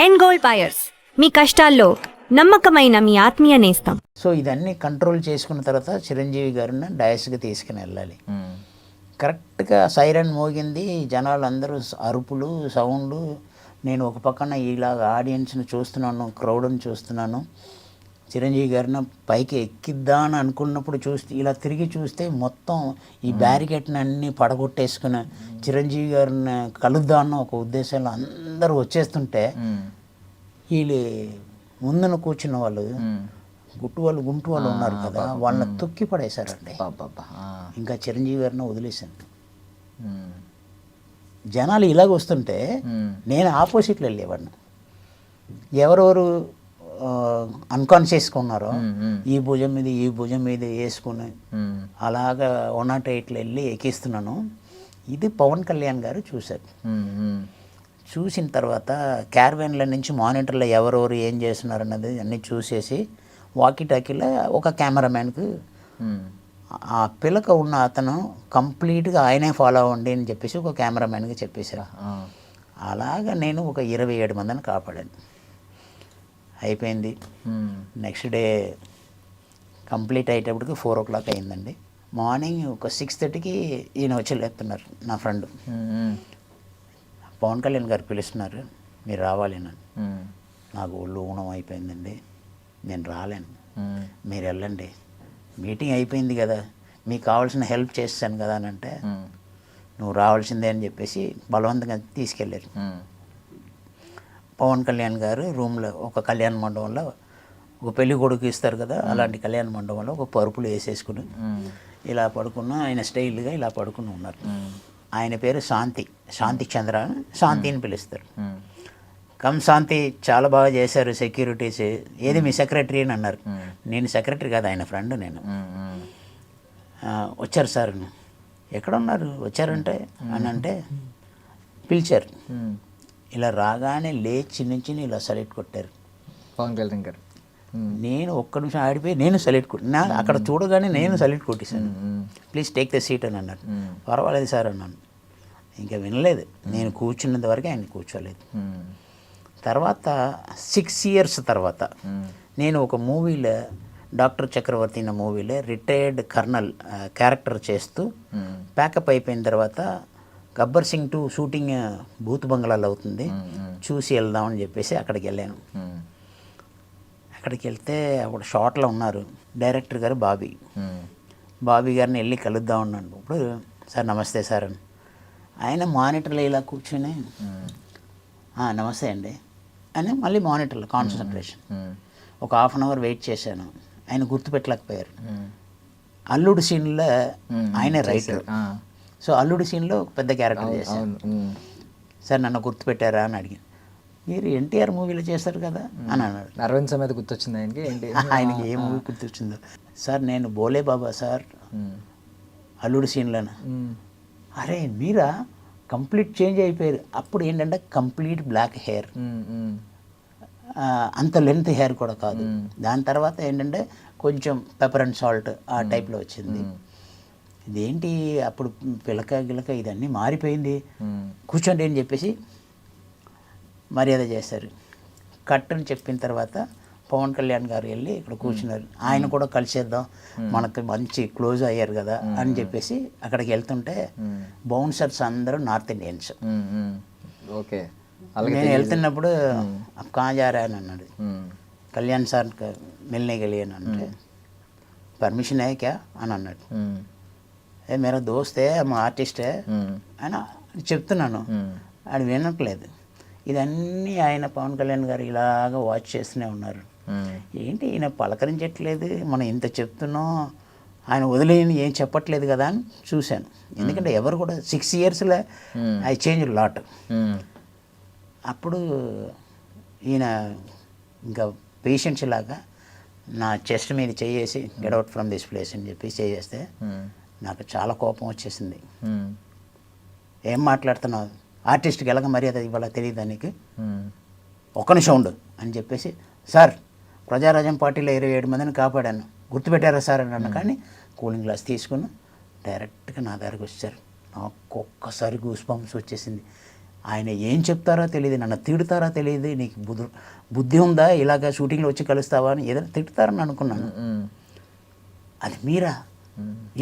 End gold buyers, మీ కష్టాల్లో నమ్మకమైన మీ ఆత్మీయ నేస్తం. సో ఇదన్నీ కంట్రోల్ చేసుకున్న తర్వాత చిరంజీవి గారిని డయాస్కి తీసుకుని వెళ్ళాలి. కరెక్ట్గా సైరన్ మోగింది, జనాలు అందరూ అరుపులు, సౌండ్లు. నేను ఒక పక్కన ఇలాగ ఆడియన్స్ని చూస్తున్నాను, క్రౌడ్ని చూస్తున్నాను. చిరంజీవి గారిని పైకి ఎక్కిద్దామని అనుకున్నప్పుడు ఇలా తిరిగి చూస్తే మొత్తం ఈ బ్యారికేడ్ని అన్నీ పడగొట్టేసుకుని చిరంజీవి గారిని కలుద్దామన్న ఒక ఉద్దేశంలో అందరూ వచ్చేస్తుంటే వీళ్ళు ముందున కూర్చున్న వాళ్ళు గుంటు వాళ్ళు ఉన్నారు కదా, వాళ్ళని తొక్కి పడేశారండి. ఇంకా చిరంజీవి గారిని వదిలేశాను. జనాలు ఇలాగ వస్తుంటే నేను ఆపోజిట్లో వెళ్ళేవాడిని. ఎవరెవరు అన్కాన్షియస్గా ఉన్నారో ఈ భుజం మీద వేసుకుని అలాగా 108లో వెళ్ళి ఎక్కిస్తున్నాను. ఇది పవన్ కళ్యాణ్ గారు చూశారు. చూసిన తర్వాత క్యారవాన్ల నుంచి మానిటర్లో ఎవరెవరు ఏం చేస్తున్నారు అన్నది అన్నీ చూసేసి వాకీ టాకీలో ఒక కెమెరామ్యాన్కి ఆ పిలక ఉన్న అతను కంప్లీట్గా ఆయనే ఫాలో అవ్వండి అని చెప్పేసి ఒక కెమెరామ్యాన్కి చెప్పేశారు. అలాగా నేను ఒక 27 మందిని కాపాడాను. అయిపోయింది. నెక్స్ట్ డే కంప్లీట్ అయ్యేటప్పటికి 4 o'clock అయిందండి. మార్నింగ్ ఒక 6:30కి ఈయన వచ్చి లేపుతున్నారు, నా ఫ్రెండ్. పవన్ కళ్యాణ్ గారు పిలుస్తున్నారు, మీరు రావాలి నన్ను. నాకు ఒళ్ళు ఊనం అయిపోయిందండి, నేను రాలేను, మీరు వెళ్ళండి, మీటింగ్ అయిపోయింది కదా, మీకు కావాల్సిన హెల్ప్ చేస్తాను కదా అని అంటే, నువ్వు రావాల్సిందే అని చెప్పేసి బలవంతంగా తీసుకెళ్ళారు. పవన్ కళ్యాణ్ గారు రూమ్లో ఒక కళ్యాణ మండపంలో ఒక పెళ్లి కొడుకు ఇస్తారు కదా, అలాంటి కళ్యాణ మండపంలో ఒక పరుపులు వేసేసుకుని ఇలా పడుకున్న ఆయన స్టైల్గా ఇలా పడుకుని ఉన్నారు. ఆయన పేరు శాంతి చంద్ర, శాంతి అని పిలుస్తారు. శాంతి చాలా బాగా చేశారు సెక్యూరిటీస్, ఏది మీ సెక్రటరీ అని అన్నారు. నేను సెక్రటరీ కాదు, ఆయన ఫ్రెండ్ నేను. వచ్చారు సార్, ఎక్కడ ఉన్నారు వచ్చారంటే అని అంటే పిలిచారు. ఇలా రాగానే లేచి నుంచి ఇలా సల్యూట్ కొట్టారు పవన్ కళ్యాణ్ గారు. నేను ఒక్క నిమిషం ఆడిపోయి నేను సల్యూట్ కొట్టినా, అక్కడ చూడగానే నేను సల్యూట్ కొట్టేశాను. ప్లీజ్ టేక్ ద సీట్ అని అన్నారు. పర్వాలేదు సార్ అన్నాను. ఇంకా వినలేదు, నేను కూర్చున్నంత వరకు ఆయన కూర్చోలేదు. తర్వాత 6 years తర్వాత నేను ఒక మూవీలో, డాక్టర్ చక్రవర్తి అన్న మూవీలో రిటైర్డ్ కర్నల్ క్యారెక్టర్ చేస్తూ ప్యాకప్ అయిపోయిన తర్వాత గబ్బర్ సింగ్ 2 షూటింగ్ బూత్ బంగ్లాలో అవుతుంది, చూసి వెళ్దామని చెప్పేసి అక్కడికి వెళ్ళాను. అక్కడికి వెళ్తే అప్పుడు షార్ట్లో ఉన్నారు డైరెక్టర్ గారు బాబీ గారిని వెళ్ళి కలుద్దాం అన్నాను. ఇప్పుడు సార్ నమస్తే సార్ అని ఆయన మానిటర్లో ఇలా కూర్చొని నమస్తే అండి అని మళ్ళీ మానిటర్లో కాన్సన్ట్రేషన్. ఒక 1/2 hour వెయిట్ చేశాను, ఆయన గుర్తుపెట్టలేకపోయారు. అల్లుడు సీన్లో ఆయనే రైటర్, సో అల్లుడి సీన్లో పెద్ద క్యారెక్టర్ చేశాను. సార్ నన్ను గుర్తుపెట్టారా అని అడిగాను. మీరు ఎన్టీఆర్ మూవీలో చేశారు కదా అని అన్నాడు. అరవింద్ సమేత గుర్తొచ్చింది ఆయనకి. ఏంటి ఆయనకి ఏ మూవీ గుర్తొచ్చిందో. సార్ నేను బోలే బాబా సార్ అల్లుడి సీన్లోన. అరే మీరా, కంప్లీట్ చేంజ్ అయిపోయారు. అప్పుడు ఏంటంటే కంప్లీట్ బ్లాక్ హెయిర్, అంత లెంత్ హెయిర్ కూడా కాదు. దాని తర్వాత ఏంటంటే కొంచెం పెప్పర్ అండ్ సాల్ట్ ఆ టైప్లో వచ్చింది. ఇదేంటి అప్పుడు గిలక ఇదన్నీ మారిపోయింది, కూర్చోండి అని చెప్పేసి మర్యాద చేశారు. కట్ అని చెప్పిన తర్వాత పవన్ కళ్యాణ్ గారు వెళ్ళి ఇక్కడ కూర్చున్నారు. ఆయన కూడా కలిసేద్దాం, మనకు మంచి క్లోజ్ అయ్యారు కదా అని చెప్పేసి అక్కడికి వెళ్తుంటే బౌన్సర్స్ అందరూ నార్త్ ఇండియన్స్. ఓకే, నేను వెళ్తున్నప్పుడు కాజారా అని అన్నాడు. కళ్యాణ్ సార్ మిల్నే గలియన్ అంటే పర్మిషన్ है क्या అని అన్నాడు. ఏ మేరా దోస్తే మా ఆర్టిస్టే అని చెప్తున్నాను, ఆయన వినట్లేదు. ఇదన్నీ ఆయన పవన్ కళ్యాణ్ గారు ఇలాగ వాచ్ చేస్తూనే ఉన్నారు. ఏంటి ఈయన పలకరించట్లేదు, మనం ఇంత చెప్తున్నాం, ఆయన వదిలేని ఏం చెప్పట్లేదు కదా అని చూశాను. ఎందుకంటే ఎవరు కూడా 6 yearsలో ఐ చేంజ్ లాట్. అప్పుడు ఈయన ఇంకా పేషెంట్స్ లాగా నా చెస్ట్ మీద చేసి get out from this place అని చెప్పి చేస్తే నాకు చాలా కోపం వచ్చేసింది. ఏం మాట్లాడుతున్నావు, ఆర్టిస్ట్కి ఎలాగ మర్యాద ఇవ్వాలో తెలియదు నీకు, ఒక్క నిమిషం ఉండు అని చెప్పేసి, సార్ ప్రజారాజ్యం పార్టీలో 27 మందిని కాపాడాను, గుర్తుపెట్టారా సార్ అని అన్న. కానీ కూలింగ్ గ్లాస్ తీసుకుని డైరెక్ట్గా నా దగ్గరకు వచ్చారు. నాకు ఒక్కసారి గూస్ బంప్స్ వచ్చేసింది. ఆయన ఏం చెప్తారో తెలియదు, నన్ను తిడతారో తెలియదు, నీకు బుద్ధి ఉందా ఇలాగ షూటింగ్లో వచ్చి కలుస్తావా అని ఏదైనా తిడతారని అనుకున్నాను. అది మీరా,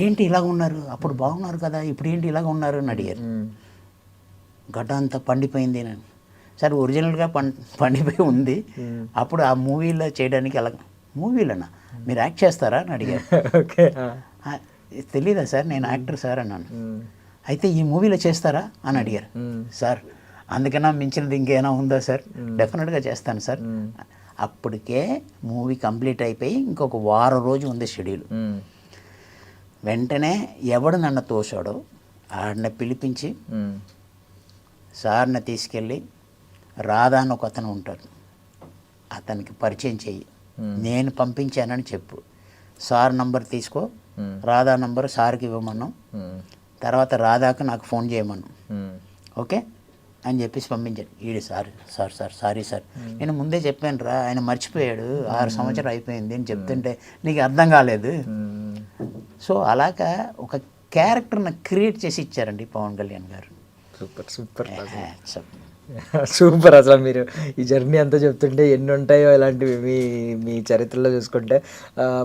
ఏంటి ఇలాగ ఉన్నారు, అప్పుడు బాగున్నారు కదా, ఇప్పుడు ఏంటి ఇలాగ ఉన్నారు అని అడిగారు. గడ్డ అంతా పండిపోయింది నేను. సరే ఒరిజినల్గా పండిపోయి ఉంది, అప్పుడు ఆ మూవీలో చేయడానికి అలా. మూవీలోనా మీరు యాక్ట్ చేస్తారా అని అడిగారు. ఓకే. తెలీదా సార్, నేను యాక్టర్ సార్ అన్నాను. అయితే ఈ మూవీలో చేస్తారా అని అడిగారు. సార్ అందుకన్నా మించినది ఇంకేమైనా ఉందా సార్, డెఫినెట్గా చేస్తాను సార్. అప్పటికే మూవీ కంప్లీట్ అయిపోయి ఇంకొక వారం రోజు ఉంది షెడ్యూల్. వెంటనే ఎవడు నన్ను తోశాడో ఆడిని పిలిపించి సార్ని తీసుకెళ్ళి రాధా అని ఒక అతను ఉంటాడు, అతనికి పరిచయం చెయ్యి, నేను పంపించానని చెప్పు, సార్ నంబర్ తీసుకో, రాధా నంబర్ సార్కి ఇవ్వమన్నాం, తర్వాత రాధాకు నాకు ఫోన్ చేయమన్నాం, ఓకే అని చెప్పేసి పంపించాడు. ఈడు సారీ సార్ నేను ముందే చెప్పాను రా, ఆయన మర్చిపోయాడు, 6 సంవత్సరాలు అయిపోయింది అని చెప్తుంటే నీకు అర్థం కాలేదు. సో అలాగా ఒక క్యారెక్టర్ని క్రియేట్ చేసి ఇచ్చారండి పవన్ కళ్యాణ్ గారు. Super super so super. అసలు మీరు ఈ జర్నీ అంతా చెప్తుంటే ఎన్ని ఉంటాయో ఇలాంటివి మీ చరిత్రలో చూసుకుంటే.